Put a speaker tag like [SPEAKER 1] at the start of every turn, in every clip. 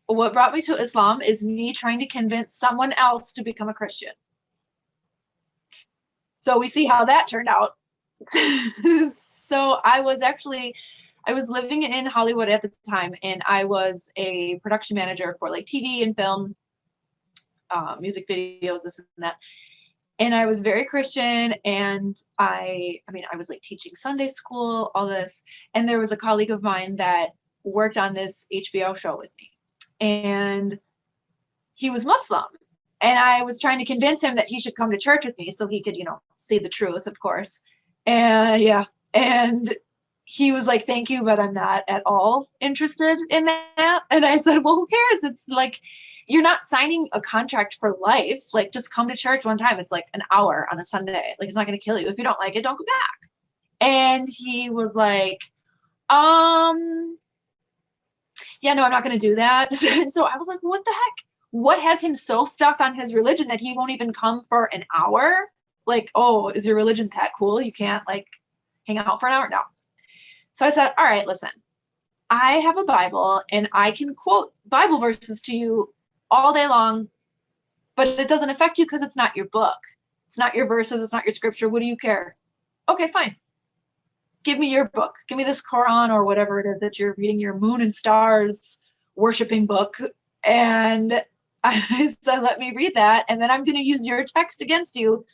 [SPEAKER 1] what brought me to Islam is me trying to convince someone else to become a Christian. So we see how that turned out. So I was living in Hollywood at the time, and I was a production manager for like TV and film, music videos, this and that. And I was very Christian, and I was like teaching Sunday school, all this. And there was a colleague of mine that worked on this HBO show with me, and he was Muslim. And I was trying to convince him that he should come to church with me so he could, see the truth, of course. And yeah, and he was like, thank you, but I'm not at all interested in that. And I said, well, who cares? It's like, you're not signing a contract for life. Like, just come to church one time. It's like an hour on a Sunday. Like, it's not going to kill you. If you don't like it, don't go back. And he was like, yeah, no, I'm not going to do that. And so I was like, what the heck? What has him so stuck on his religion that he won't even come for an hour? Like, oh, is your religion that cool? You can't like hang out for an hour? No. So I said, all right, listen, I have a Bible and I can quote Bible verses to you all day long, but it doesn't affect you because it's not your book. It's not your verses. It's not your scripture. What do you care? Okay, fine. Give me your book. Give me this Quran or whatever it is that you're reading, your moon and stars worshiping book. And I said, let me read that. And then I'm going to use your text against you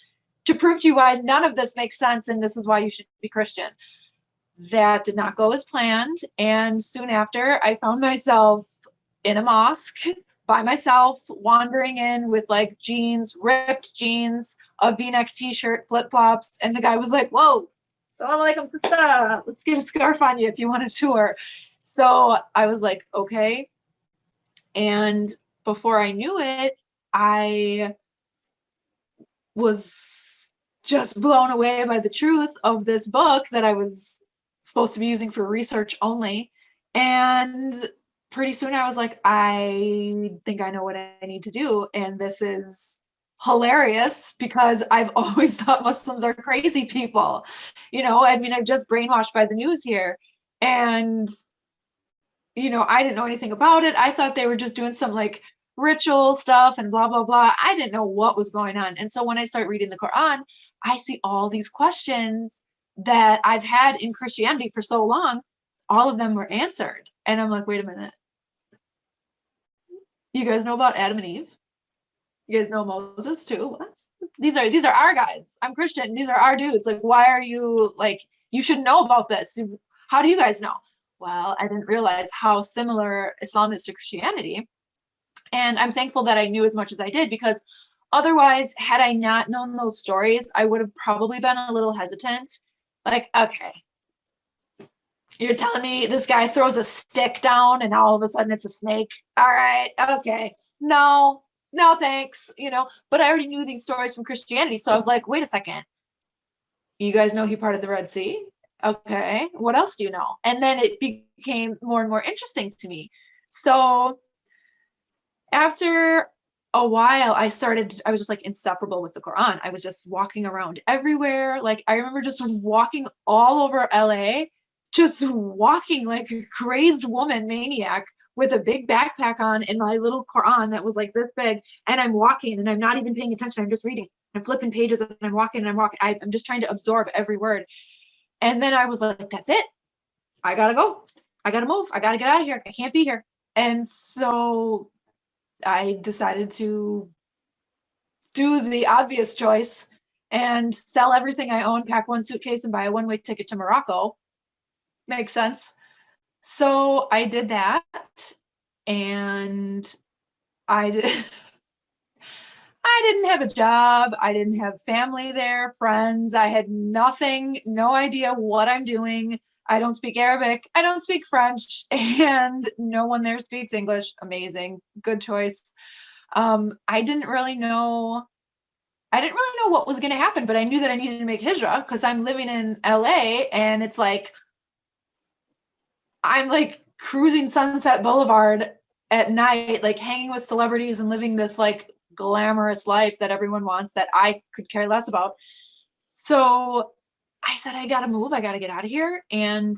[SPEAKER 1] to prove to you why none of this makes sense. And this is why you should be Christian. That did not go as planned. And soon after, I found myself in a mosque by myself, wandering in with like jeans, ripped jeans, a V-neck t-shirt, flip-flops. And the guy was like, whoa, salam alaikum, let's get a scarf on you if you want a tour. So I was like, okay. And before I knew it, I was just blown away by the truth of this book that I was supposed to be using for research only. And pretty soon I was like, I think I know what I need to do. And this is hilarious because I've always thought Muslims are crazy people. I'm just brainwashed by the news here. And, I didn't know anything about it. I thought they were just doing some like ritual stuff and blah, blah, blah. I didn't know what was going on. And so when I start reading the Quran, I see all these questions that I've had in Christianity for so long. All of them were answered. And I'm like, wait a minute. You guys know about Adam and Eve? You guys know Moses too? What? These are our guys. I'm Christian. These are our dudes. Like, why are you like, you should know about this. How do you guys know? Well, I didn't realize how similar Islam is to Christianity. And I'm thankful that I knew as much as I did, because otherwise, had I not known those stories, I would have probably been a little hesitant. Like, okay, you're telling me this guy throws a stick down and all of a sudden it's a snake? All right, okay. No, thanks. But I already knew these stories from Christianity. So I was like, wait a second. You guys know he parted the Red Sea? Okay, what else do you know? And then it became more and more interesting to me. So after a while, I was just like inseparable with the Quran. I was just walking around everywhere. Like, I remember just walking all over LA, just walking like a crazed woman maniac with a big backpack on and my little Quran that was like this big. And I'm walking and I'm not even paying attention. I'm just reading. I'm flipping pages and I'm walking and I'm walking. I'm just trying to absorb every word. And then I was like, that's it. I gotta go. I gotta move. I gotta get out of here. I can't be here. And so I decided to do the obvious choice and sell everything I own, pack one suitcase, and buy a one-way ticket to Morocco. Makes sense. So I did that, and I didn't have a job. I didn't have family there, friends. I had nothing, no idea what I'm doing. I don't speak Arabic. I don't speak French, and no one there speaks English. Amazing. Good choice. I didn't really know what was going to happen, but I knew that I needed to make hijrah because I'm living in LA, and it's like, I'm like cruising Sunset Boulevard at night, like hanging with celebrities and living this like glamorous life that everyone wants that I could care less about. So I said, I got to move. I got to get out of here. And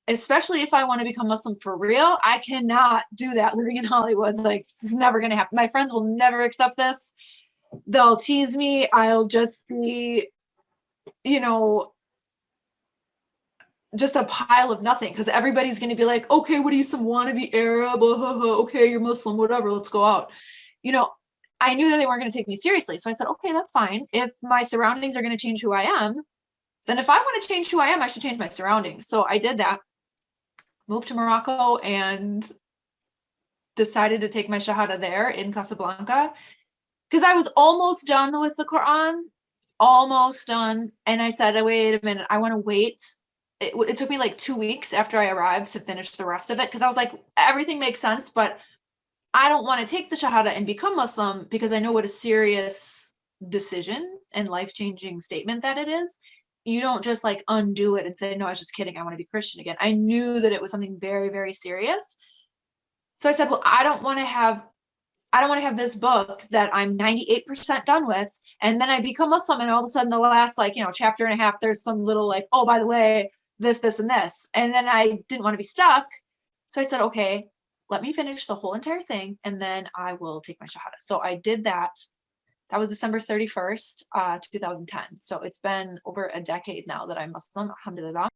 [SPEAKER 1] especially if I want to become Muslim for real, I cannot do that living in Hollywood. Like, it's never going to happen. My friends will never accept this. They'll tease me. I'll just be, you know, just a pile of nothing, because everybody's going to be like, okay, what are you, some wannabe Arab? Okay, you're Muslim, whatever, let's go out. You know, I knew that they weren't going to take me seriously. So I said, okay, that's fine. If my surroundings are going to change who I am, then if I want to change who I am, I should change my surroundings. So I did that, moved to Morocco, and decided to take my Shahada there in Casablanca, because I was almost done with the Quran, almost done. And I said, wait a minute, I want to wait. It took me like 2 weeks after I arrived to finish the rest of it, because I was like, everything makes sense, but I don't want to take the Shahada and become Muslim, because I know what a serious decision and life-changing statement that it is. You don't just like undo it and say, no, I was just kidding, I want to be Christian again. I knew that it was something very, very serious. So I said, well, I don't want to have this book that I'm 98% done with, and then I become Muslim, and all of a sudden the last, like, chapter and a half, there's some little like, oh, by the way, this, and this. And then I didn't want to be stuck. So I said, okay, let me finish the whole entire thing, and then I will take my Shahada. So I did that. That was December 31st, 2010. So it's been over a decade now that I'm Muslim, alhamdulillah.